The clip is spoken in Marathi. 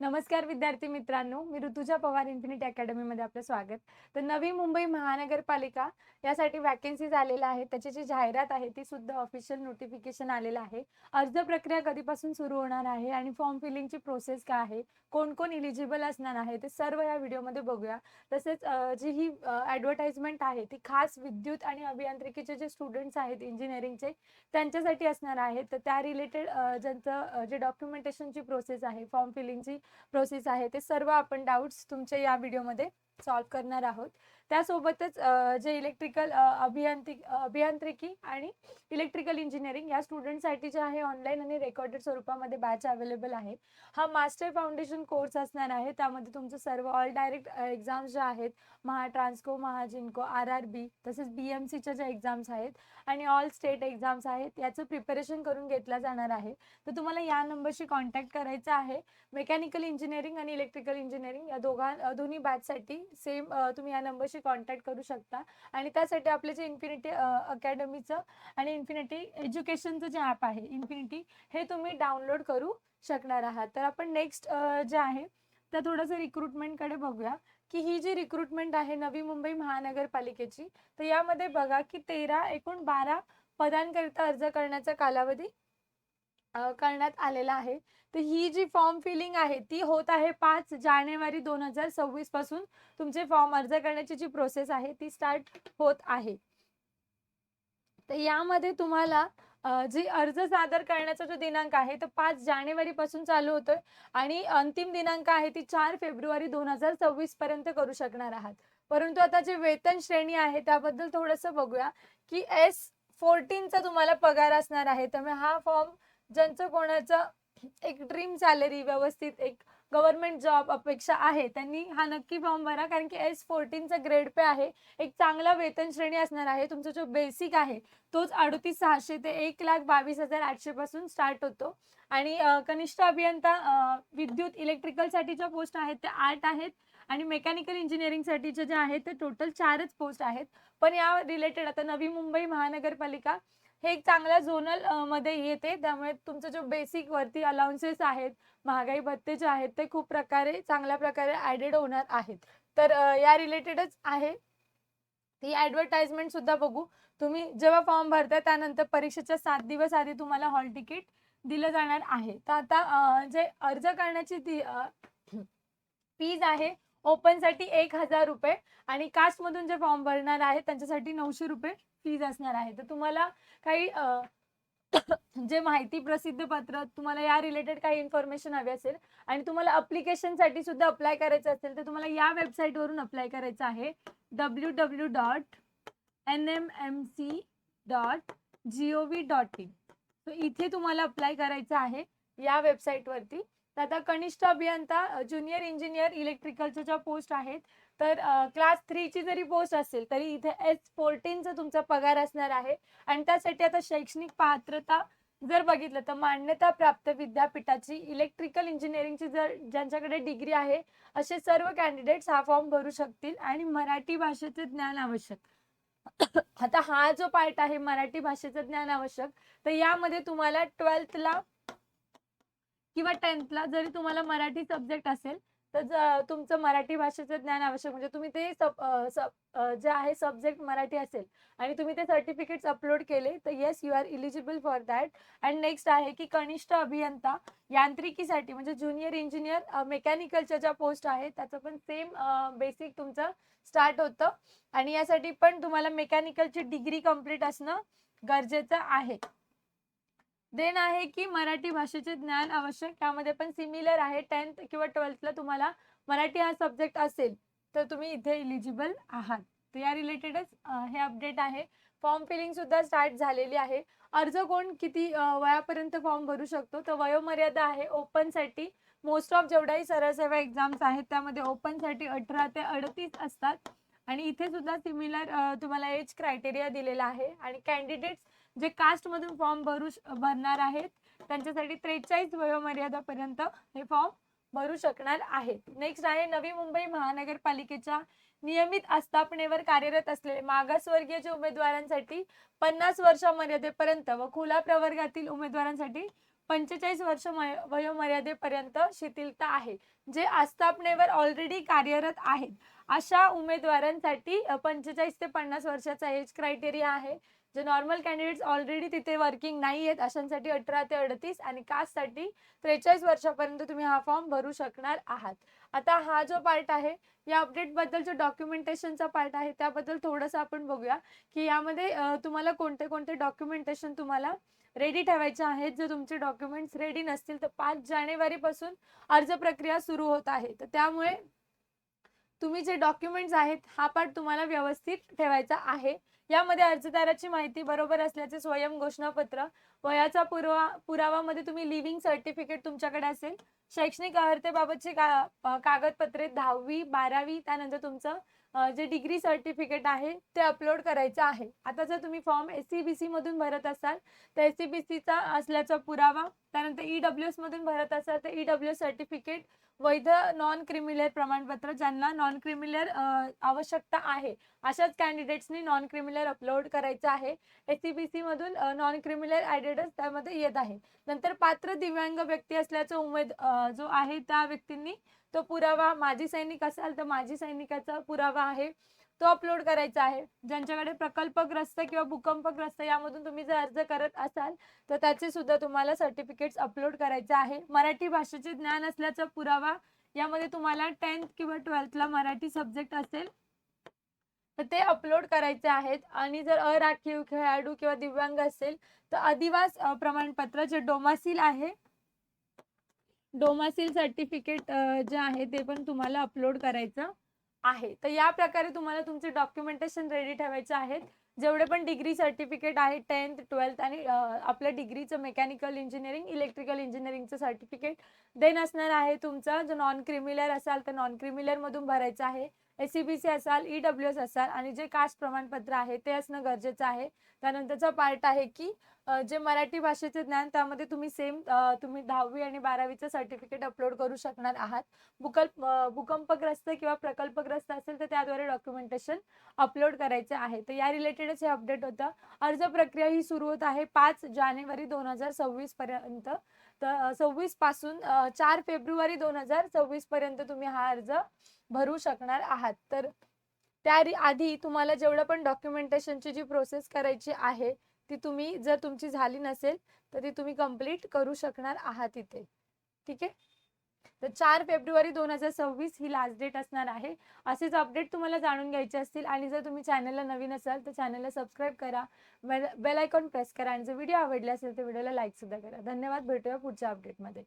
नमस्कार विद्यार्थी मित्रांनो, मी ऋतुजा पवार इन्फिनिटी अकॅडमीमध्ये आपलं स्वागत. तर नवी मुंबई महानगरपालिका यासाठी वॅकन्सीज आलेल्या आहेत. त्याची जी जाहिरात आहे ती सुद्धा ऑफिशियल नोटिफिकेशन आलेलं आहे. अर्ज प्रक्रिया कधीपासून सुरू होणार आहे आणि फॉर्म फिलिंगची प्रोसेस काय आहे, कोण कोण इलिजिबल असणार आहे, ते सर्व या व्हिडिओमध्ये बघूया. तसेच जी ही ॲडव्हर्टाइजमेंट आहे ती खास विद्युत आणि अभियांत्रिकीचे जे स्टुडंट्स आहेत इंजिनिअरिंगचे त्यांच्यासाठी असणार आहे. तर त्या रिलेटेड ज्यांचं जे डॉक्युमेंटेशनची प्रोसेस आहे, फॉर्म फिलिंगची प्रोसेस आहे, ते सर्व आपण डाउट्स तुमचे या व्हिडिओमध्ये सॉल्व करणार आहोत. त्यासोबतच जे इलेक्ट्रिकल अभियांत्रिकी आणि इलेक्ट्रिकल इंजिनिअरिंग या स्टुडंटसाठी जे आहे ऑनलाईन आणि रेकॉर्डेड स्वरूपामध्ये बॅच अवेलेबल आहे. हा मास्टर फाउंडेशन कोर्स असणार आहे. त्यामध्ये तुमचं सर्व ऑल डायरेक्ट एक्झाम्स ज्या आहेत, ट्रान्सको, जिनको, RRB, तसेच BMCच्या ज्या एक्झाम्स आहेत आणि ऑल स्टेट एक्झाम्स आहेत याचं प्रिपरेशन करून घेतलं जाणार आहे. तर तुम्हाला या नंबरशी कॉन्टॅक्ट करायचं आहे. मेकॅनिकल इंजिनिअरिंग आणि इलेक्ट्रिकल इंजिनिअरिंग या दोन्ही बॅचसाठी सेम तुम्ही या नंबरशी कॉन्टॅक्ट करू शकता. आणि त्यासाठी आपले जे इन्फिनिटी अकॅडमीचं आणि इन्फिनिटी एज्युकेशनचं जे ॲप आहे इन्फिनिटी, हे तुम्ही डाउनलोड करू शकणार आहात. तर आपण नेक्स्ट जे आहे तर थोडंसं रिक्रुटमेंटकडे बघूया की ही जी रिक्रुटमेंट आहे नवी मुंबई महानगरपालिकेची, तर यामध्ये बघा की एकूण 12 पदांकरिता अर्ज करण्याचा कालावधी करण्यात आलेला आहे. तर ही जी फॉर्म फिलिंग आहे ती होत आहे 5 जानेवारी 2026 पासून. तुमचे फॉर्म अर्ज करण्याची जी प्रोसेस आहे ती स्टार्ट होत आहे. तर यामध्ये तुम्हाला जी अर्ज सादर करण्याचा जो दिनांक आहे तो 5 जानेवारी पासून चालू होतोय आणि अंतिम दिनांक आहे ती 4 फेब्रुवारी 2026 पर्यंत करू शकणार आहात. परंतु आता जे वेतन श्रेणी आहे त्याबद्दल थोडंसं बघूया की S14 चा तुम्हाला पगार असणार आहे. त्यामुळे हा फॉर्म ज्यांचं कोणाचं एक ड्रीम सॅलरी व्यवस्थित एक गव्हर्नमेंट जॉब अपेक्षा आहे त्यांनी हा नक्की फॉर्म भरा, कारण की S14 चा ग्रेड पे आहे. एक चांगला वेतन श्रेणी असणार आहे. तुमचा जो बेसिक आहे तोच 38,600 ते 1,22,800 पासून स्टार्ट होतो. आणि कनिष्ठ अभियंता विद्युत इलेक्ट्रिकल साठीच्या पोस्ट आहेत त्या 8 आहेत आणि मेकॅनिकल इंजिनिअरिंग साठीचे जे आहेत ते टोटल 4च पोस्ट आहेत. पण या रिलेटेड आता नवी मुंबई महानगरपालिका हे एक चांगल्या झोनल मध्ये येते, त्यामुळे तुमचं जो बेसिक वरती अलाउन्सेस आहेत, महागाई भत्ते जे आहेत ते खूप चांगल्या प्रकारे ऍडेड होणार आहेत. तर या रिलेटेडच आहे ती ॲडव्हर्टाइजमेंट सुद्धा बघू. तुम्ही जेव्हा फॉर्म भरता त्यानंतर परीक्षेच्या 7 दिवस आधी तुम्हाला हॉल तिकीट दिलं जाणार आहे. तर आता जे अर्ज करण्याची ती फीज आहे ओपनसाठी 1,000 रुपये आणि कास्टमधून जे फॉर्म भरणार आहेत त्यांच्यासाठी 900 रुपये फीज असणार आहे. तर तुम्हाला काही जे माहिती प्रसिद्ध पत्र, तुम्हाला या रिलेटेड काही इन्फॉर्मेशन हवी असेल आणि तुम्हाला अप्लिकेशनसाठी सुद्धा अप्लाय करायचं असेल तर तुम्हाला या वेबसाईटवरून अप्लाय करायचं आहे www.nmmc.gov.in. तर इथे तुम्हाला अप्लाय करायचं आहे या वेबसाईटवरती. तर आता कनिष्ठ अभियंता ज्युनियर इंजिनियर इलेक्ट्रिकलच्या ज्या पोस्ट आहेत, तर क्लास 3 ची जरी पोस्ट असेल तरी इथे S14 चा तुमचा पगार असणार आहे. आणि त्यासाठी आता शैक्षणिक पात्रता जर बघितलं तर मान्यता प्राप्त विद्यापीठाची इलेक्ट्रिकल इंजिनिअरिंगची जर ज्यांच्याकडे डिग्री आहे असे सर्व कॅन्डिडेट्स हा फॉर्म भरू शकतील आणि मराठी भाषेचे ज्ञान आवश्यक. आता हा जो पार्ट आहे मराठी भाषेचं ज्ञान आवश्यक, तर यामध्ये तुम्हाला 12th ला किंवा 10th ला जरी तुम्हाला मराठी सब्जेक्ट असेल तर तुमचं मराठी भाषेचं ज्ञान आवश्यक, म्हणजे तुम्ही ते जे आहे सब्जेक्ट मराठी असेल आणि तुम्ही ते सर्टिफिकेट्स अपलोड केले तर yes you are eligible for that. And next आहे की कनिष्ठ अभियंता यांत्रिकीसाठी म्हणजे ज्युनियर इंजिनियर मेकॅनिकलच्या ज्या पोस्ट आहेत त्याचं पण सेम बेसिक तुमचं स्टार्ट होतं आणि यासाठी पण तुम्हाला मेकॅनिकलची डिग्री कंप्लीट असणं गरजेचं आहे. देन आहे की मराठी भाषेचे ज्ञान आवश्यक, त्यामध्ये पण सिमिलर आहे. 10th किंवा 12th ला तुम्हाला मराठी हा सब्जेक्ट असेल तर तुम्ही इथे इलिजिबल आहात. तर या रिलेटेडच हे अपडेट आहे. फॉर्म फिलिंग सुद्धा स्टार्ट झालेली आहे. अर्ज कोण किती वयापर्यंत फॉर्म भरू शकतो, तर वयोमर्यादा आहे ओपनसाठी मोस्ट ऑफ जेवढ्याही सरळ सेवा एक्झाम्स आहेत त्यामध्ये ओपनसाठी 18 ते 38 असतात आणि इथे सुद्धा सिमिलर तुम्हाला एज क्रायटेरिया दिलेला आहे. आणि कॅन्डिडेट्स जे कास्ट मधून फॉर्म भरणार आहेत त्यांच्यासाठी 43 वयोमर्यादापर्यंत हे फॉर्म भरू शकणार आहेत. नेक्स्ट आहे नवी मुंबई महानगरपालिकेच्या नियमित आस्थापनेवर कार्यरत असलेले मागासवर्गीय जे उमेदवारांसाठी 50 वर्ष मर्यादेपर्यंत व खुला प्रवर्गातील उमेदवारांसाठी 45 वर्ष वयोमर्यादेपर्यंत शिथिलता आहे. जे आस्थापनेवर ऑलरेडी कार्यरत आहेत अशा उमेदवारांसाठी 45 ते 50 वर्षाचा एज क्रायटेरिया आहे. जे नॉर्मल कॅन्डिडेट्स ऑलरेडी तिथे वर्किंग नाही आहेत अशांसाठी 18 ते 38 आणि कास्टसाठी 43 वर्षापर्यंत तुम्ही हा फॉर्म भरू शकणार आहात. आता हा जो पार्ट आहे या अपडेटबद्दल जो डॉक्युमेंटेशनचा पार्ट आहे त्याबद्दल थोडंसं आपण बघूया की यामध्ये तुम्हाला कोणते कोणते डॉक्युमेंटेशन तुम्हाला रेडी ठेवायचे आहेत. जर तुमचे डॉक्युमेंट्स रेडी नसतील तर 5 जानेवारी पासून अर्ज प्रक्रिया सुरू होत आहे. तर त्यामुळे तुम्ही जे डॉक्युमेंट्स आहेत हा पार्ट तुम्हाला व्यवस्थित ठेवायचा आहे. यामध्ये अर्जदाराची माहिती बरोबर असल्याचे स्वयं घोषणापत्र, वयाचा पुरावामध्ये तुम्ही लिव्हिंग सर्टिफिकेट तुमच्याकडे असेल, शैक्षणिक अर्हतेबाबतचे कागदपत्रे 10वी 12वी, त्यानंतर तुमचं जे डिग्री सर्टिफिकेट आहे ते अपलोड करायचं आहे. आता जर तुम्ही फॉर्म SCBC मधून भरत असाल तर SCBCचा असल्याचा पुरावा, त्यानंतर EWS मधून भरत असाल तर EWS सर्टिफिकेट, वैध नॉन क्रिमिनल प्रमाणपत्र, ज्यांना नॉन क्रिमिनल आवश्यकता आहे अशाच कॅन्डिडेट्सनी नॉन क्रिमिनल अपलोड करायचं आहे. SCBC मधून नॉन क्रिमिनल ॲडेडच त्यामध्ये येत आहे. नंतर पात्र दिव्यांग व्यक्ती असल्याचा जो आहे त्या व्यक्तींनी तो पुरावा, माजी सैनिक असाल तर माजी सैनिकाचा पुरावा आहे तो अपलोड करायचा आहे. ज्यांच्याकडे प्रकल्पग्रस्त किंवा भूकंपग्रस्त यामधून तुम्ही जर अर्ज करत असाल तर त्याचे सुद्धा तुम्हाला सर्टिफिकेट्स अपलोड करायचे आहे. मराठी भाषेचे ज्ञान असल्याचा पुरावा, यामध्ये तुम्हाला 10th किंवा 12th ला मराठी सब्जेक्ट असेल तर ते अपलोड करायचे आहेत. आणि जर अराखीव, खेळाडू किंवा दिव्यांग असेल तर अधिवास प्रमाणपत्र जे डोमासील आहे, डोमासील सर्टिफिकेट जे आहे ते पण तुम्हाला अपलोड करायचं आहे. तर या प्रकारे तुम्हाला तुमचे डॉक्युमेंटेशन रेडी ठेवायचे आहेत. जेवढे पण डिग्री सर्टिफिकेट आहे 10th 12th आणि आपल्या डिग्रीचं मेकॅनिकल इंजिनिअरिंग, इलेक्ट्रिकल इंजिनिअरिंगचं सर्टिफिकेट देन असणार आहे. तुमचा जो नॉन क्रिमिनल असाल तर नॉन क्रिमिनल मधून भरायचं आहे. SCBC असाल, EWS असाल आणि जे कास्ट प्रमाणपत्र आहे ते असणं गरजेचं आहे. त्यानंतरचा पार्ट आहे की जे मराठी भाषेचे ज्ञान त्यामध्ये तुम्ही तुम्ही 10वी आणि 12वीचं सर्टिफिकेट अपलोड करू शकणार आहात. भूकंपग्रस्त किंवा प्रकल्पग्रस्त असेल तर त्याद्वारे डॉक्युमेंटेशन अपलोड करायचे आहे. तर या रिलेटेडच हे अपडेट होतं. अर्ज प्रक्रिया ही सुरू होत आहे 5 जानेवारी 2026 पर्यंत. तर 26 पासून 4 फेब्रुवारी 2026 पर्यंत तुम्ही हा अर्ज भरू शकणार आहात. तर त्या आधी तुम्हाला जेवढं पण डॉक्युमेंटेशनची जी प्रोसेस करायची आहे ती तुम्ही, जर तुमची झाली नसेल तर ती तुम्ही कंप्लीट करू शकणार आहात इथे. ठीक आहे. तर 4 फेब्रुवारी 2026 ही लास्ट डेट असणार आहे. असेच अपडेट तुम्हाला जाणून घ्यायचे असतील आणि जर तुम्ही चॅनलला नवीन असाल तर चॅनलला सबस्क्राईब करा, बेल आयकॉन प्रेस करा आणि जर व्हिडिओ आवडला असेल तर व्हिडिओला लाईक सुद्धा करा. धन्यवाद. भेटूया पुढच्या अपडेटमध्ये.